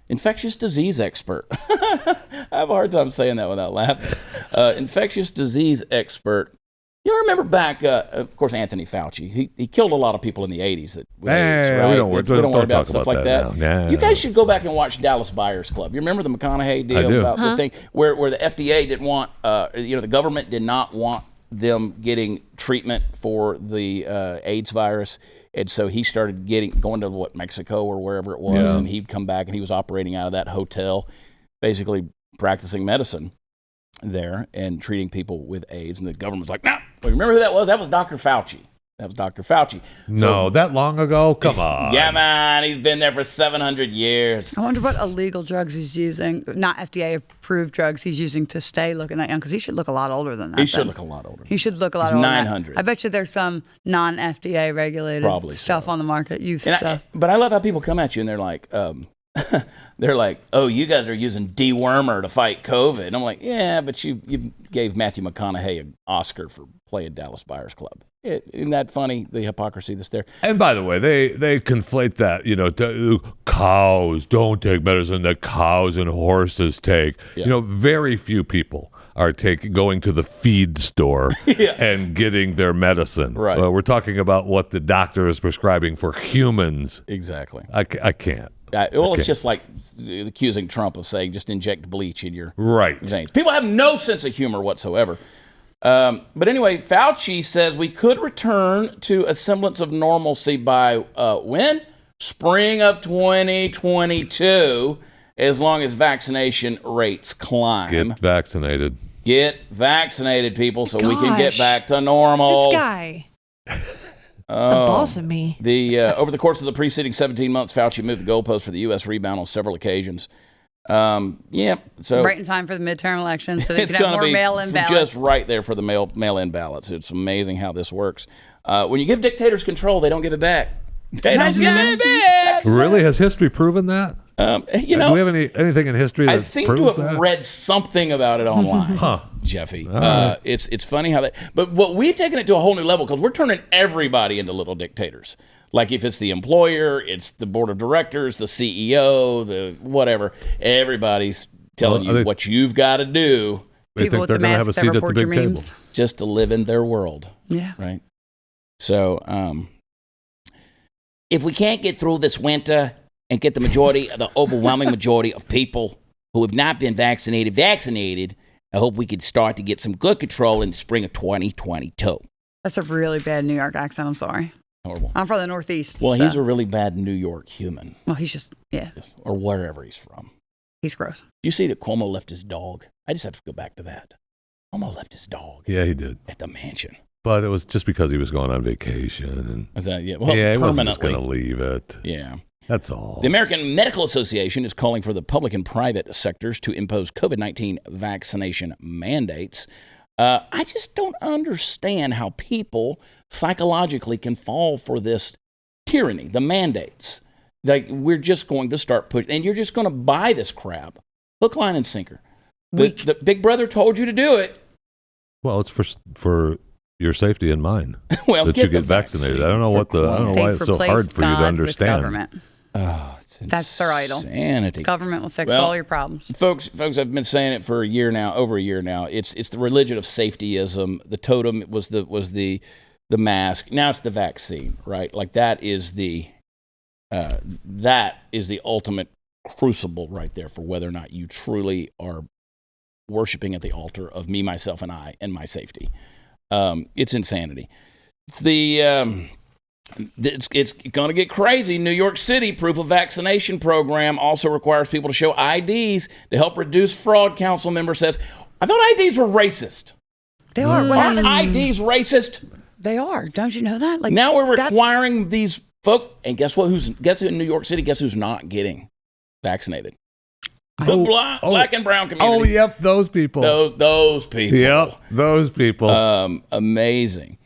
infectious disease expert. I have a hard time saying that without laughing. Infectious disease expert. You remember back, of course, Anthony Fauci. He killed a lot of people in the 80s with AIDS, right? We don't worry about stuff like that. You guys should go back and watch Dallas Buyers Club. You remember the McConaughey deal about the thing where the FDA didn't want, the government did not want them getting treatment for the AIDS virus, and so he started going to Mexico or wherever it was, and he'd come back and he was operating out of that hotel, basically practicing medicine there and treating people with AIDS, and the government was like, no. Well, remember who that was? That was Dr. Fauci. No, that long ago? Come on. Yeah, man. He's been there for 700 years. I wonder what illegal drugs he's using, not FDA-approved drugs he's using to stay looking that young, because he should look a lot older than that. He should look a lot older. He should look a lot older. 900. I bet you there's some non-FDA regulated stuff on the market, youth stuff. But I love how people come at you and they're like, oh, you guys are using dewormer to fight COVID. And I'm like, yeah, but you gave Matthew McConaughey an Oscar for playing Dallas Buyers Club. Isn't that funny, the hypocrisy that's there? And by the way, they conflate that, cows don't take medicine that cows and horses take. Yeah. Very few people are going to the feed store and getting their medicine. Right. We're talking about what the doctor is prescribing for humans. Exactly. I can't. It's just like accusing Trump of saying just inject bleach in your veins. People have no sense of humor whatsoever. But anyway, Fauci says we could return to a semblance of normalcy by when? Spring of 2022, as long as vaccination rates climb. Get vaccinated. Get vaccinated, people, so we can get back to normal. This guy. The boss of me. Over the course of the preceding 17 months, Fauci moved the goalpost for the U.S. rebound on several occasions. So right in time for the midterm elections, so they can have more mail-in ballots. Just right there for the mail-in ballots. It's amazing how this works. When you give dictators control, they don't give it back. They don't give it back. Really? Has history proven that? Do we have anything in history that proves that? I seem to have read something about it online, Jeffy. Right. It's funny how that. But we've taken it to a whole new level because we're turning everybody into little dictators. Like if it's the employer, it's the board of directors, the CEO, the whatever. Everybody's telling you what you've got to do. They think they're going to have a seat at the big table. Just to live in their world. Yeah. Right? So if we can't get through this winter and get the overwhelming majority of people who have not been vaccinated, I hope we could start to get some good control in the spring of 2022. That's a really bad New York accent. I'm sorry. Horrible. I'm from the Northeast. Well, he's a really bad New York human. Well, he's just, or wherever he's from. He's gross. Do you see that Cuomo left his dog? I just have to go back to that. Cuomo left his dog. Yeah, he did. At the mansion. But it was just because he was going on vacation. Is that, he wasn't just going to leave it. Yeah. That's all. The American Medical Association is calling for the public and private sectors to impose COVID-19 vaccination mandates. I just don't understand how people psychologically can fall for this tyranny, the mandates. Like, we're just going to start pushing, and you're just going to buy this crap, hook, line, and sinker. The Big Brother told you to do it. Well, it's for your safety and mine that you get vaccinated. I don't know why it's so hard for you to understand. That's their idol. Insanity. Government will fix all your problems. Folks, I've been saying it for over a year now. It's the religion of safetyism. The totem was the mask. Now it's the vaccine, right? Like that is the ultimate crucible right there for whether or not you truly are worshiping at the altar of me, myself, and I, and my safety. It's insanity. It's going to get crazy. New York City proof of vaccination program also requires people to show IDs to help reduce fraud. Council member says, I thought IDs were racist. They are. Aren't IDs racist? They are. Don't you know that? Like, now we're requiring these folks. And guess what? Guess in New York City, guess who's not getting vaccinated? The black and brown community. Oh, yep, those people. Those people. Yep, those people. Amazing.